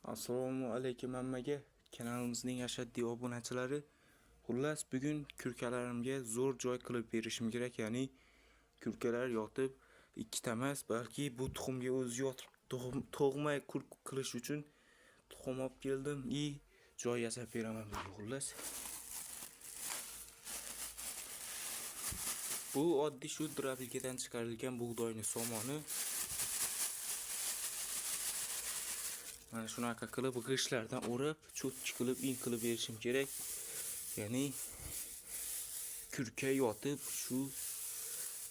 Assalomu alaykum hammaga. Kanalimizning ashaddiy obunachilari. Xullas, bugun kurkalarimga zo'r joy qilib berishim kerak, ya'ni kurkalar yotib ikkita emas, balki bu tuxumga o'zi yotib tug'may kurk qilish uchun tuxum olib keldim. Joy yasab beraman bunga xullas. Bu oddiy shu drabilkadan chiqarilgan bug'doyning somoni. Mana shunaqa qilib g'ishtlardan o'rab, cho'tchi qilib in qilib berishim kerak. Ya'ni kurka yotib shu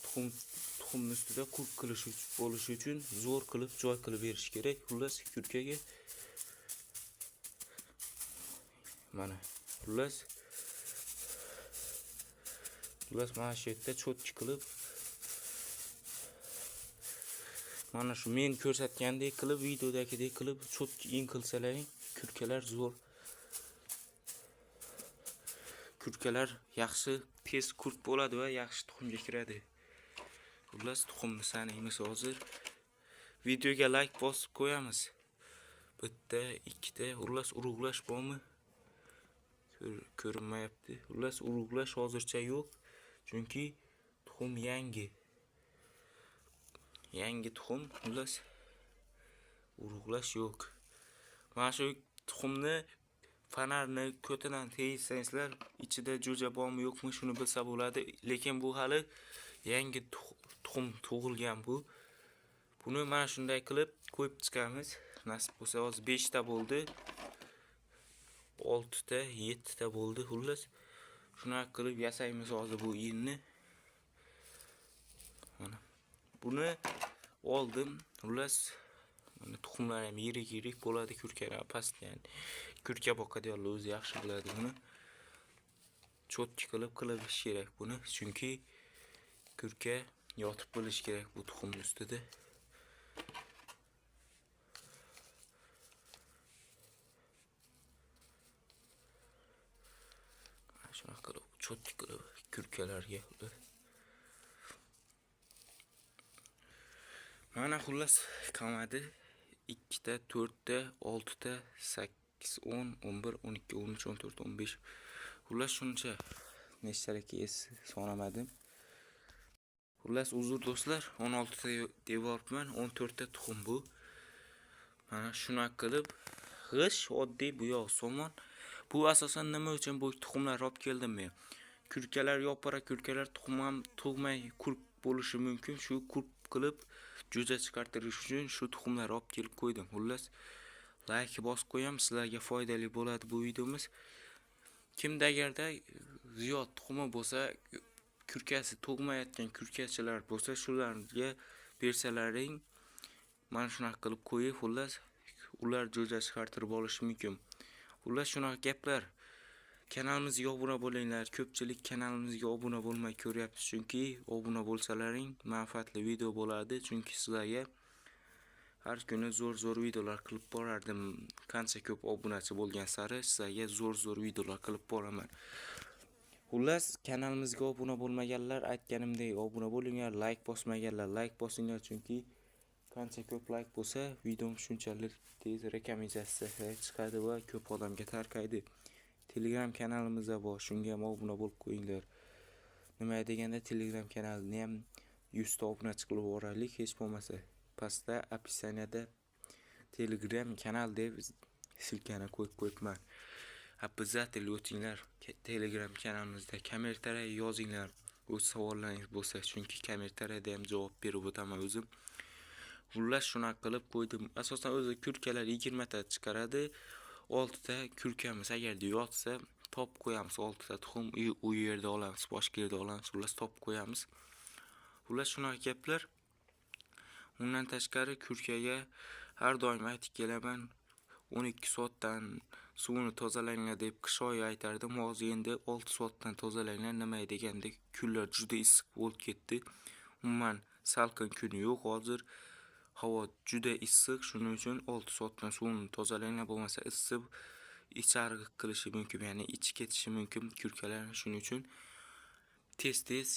tuxumning ustida kurk qilish bo'lishi uchun zo'r qilib joy qilib berish kerak. Xullas, kurkaga mana xullas mana shu yerda cho'tchi qilib mana shu men ko'rsatgandek qilib, videodagidek qilib cho'tchi in qilsalaring, kurkalar yaxshi tez kurk bo'ladi va yaxshi tuxumga kiradi. Xullas, tuxumni sanaymiz hozir. Videoga like bosib qo'yamiz. Bitta, ikkita, xullas urug'lash bormi? Ko'rinmayapti. Xullas, urug'lash hozircha yo'q, chunki tuxum yangi tuxum, xullas urug'lash yo'q. Mana shu tuxumni fanarni ko'tidan tegsangizlar, ichida jo'ja bormi yo'qmi shuni bilsa bo'ladi. Lekin bu hali yangi tuxum tug'ilgan bu. Buni mana shunday qilib qo'yib chiqamiz. Nasib bo'lsa hozir 5 ta bo'ldi. 6 ta, 7 ta bo'ldi. Xullas, shunaqa qilib yasaymiz hozir bu inni. Mana buni oldim. Xullas, mana tuxumlar ham yirik bo'ladi, kurkalar past, ya'ni kurka boqadiganlar o'zi yaxshi biladi buni. Cho'tchi qilib qilish kerak buni, chunki kurka yotib bo'lish kerak bu tuxumning ustida. Shunaqa qilib cho'tchi qilib kurkalarga mana xullas qamadi 2 ta, 4 ta, 6 ta, 8, 10, 11, 12, 13, 14, 15. Xullas shuncha nechtalikka sonamadim. Xullas uzr do'stlar, 16 ta devorman, 14 ta tuxum bu. Mana shunaqa qilib g'ish oddiy bu yoq somon. Bu asosan nima uchun bu tuxumlar olib keldim men? Kurkalar yopara, kurkalar tuxum ham tug'may kurk bo'lishi mumkin. Shu kurk qilib jo'ja chiqartirish uchun shu tuxumlar olib kelib qo'ydim. Xullas, like bosib qo'yamiz, sizlarga foydali bo'ladi bu videomiz. Kimda agarda ziyod tuxumi bo'lsa, kurkasi tug'mayotgan kurkachilar bo'lsa, shularga bersalaring, mana shunaqa qilib qo'yib, xullas ular jo'ja chiqartirib olishi mumkin. Xullas, shunaqa gaplar. Kanalimizga obuna bo'linglar. Ko'pchilik kanalimizga obuna bo'lmay ko'ryapti, chunki obuna bo'lsalaring manfaatli video bo'ladi, chunki sizlarga har kuni zo'r videolar qilib borardim. Qancha ko'p obunachi bo'lgan sari sizlarga zo'r videolar qilib boraman. Xullas, kanalimizga obuna bo'lmaganlar aytganimdek obuna bo'linglar, like bosmaganlar like bosinglar, chunki qancha ko'p like bo'lsa, videom shunchalik tez rekomendatsiya chiqadi va ko'p odamga tarqaydi. Telegram kanalimizda bor, shunga ham obuna bo'lib qo'yinglar. Nima deganda Telegram kanalini ham 100 ta obunachi qilib yuboraylik, hech bo'lmasa. Pastda opisaniyada Telegram kanal deb silkani qo'yib qo'yibman. Обязательно o'tinglar Telegram kanalimizda, kommentariy yozinglar. O'z savollaringiz bo'lsa, chunki kommentariyada ham javob berib o'taman o'zim. Xullas, shunaqa qilib qo'ydim. Asosan o'zi kurkalar 20 ta chiqaradi. 6 ta kurkamiz agarda yotsa, top qo'yamiz. 6 ta tuxum u yerda olamiz, boshqa yerda olamiz. Xullas, top qo'yamiz. Xullas, shunaqa gaplar. Undan tashqari kurkaga har doim aytib kelaman, 12 soatdan suvni tozalanglar deb qish oyi aytardim. Hozir endi 6 soatdan tozalanglar, nima deganda kunlar juda issiq bo'lib ketdi. Umuman salqin kuni yo'q hozir. Havo juda issiq, shuning uchun 6 soatdan suvni tozalanglar, bo'lmasa issiq icharg'i qilishi mumkin, ya'ni ichi ketishi mumkin kurkalar. Shuning uchun tez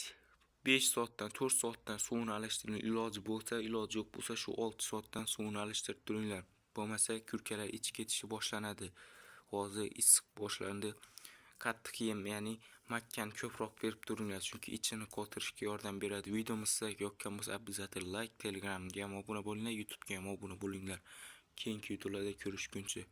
5 soatdan 4 soatdan suvni alishtirib iloji bo'lsa, iloji yo'q bo'lsa shu 6 soatdan suvni alishtirib turinglar. Bo'lmasa kurkalar ichib ketishi boshlanadi. Hozir issiq boshlandi. Qattiq yem, ya'ni makkani ko'proq berib turinglar, chunki ichini qotirishga yordam beradi. Videomiz sizga yoqqan bo'lsa, обязательно like, Telegramga ham obuna bo'linglar, YouTube'ga ham obuna bo'linglar. Keyingi videolarda ko'rishguncha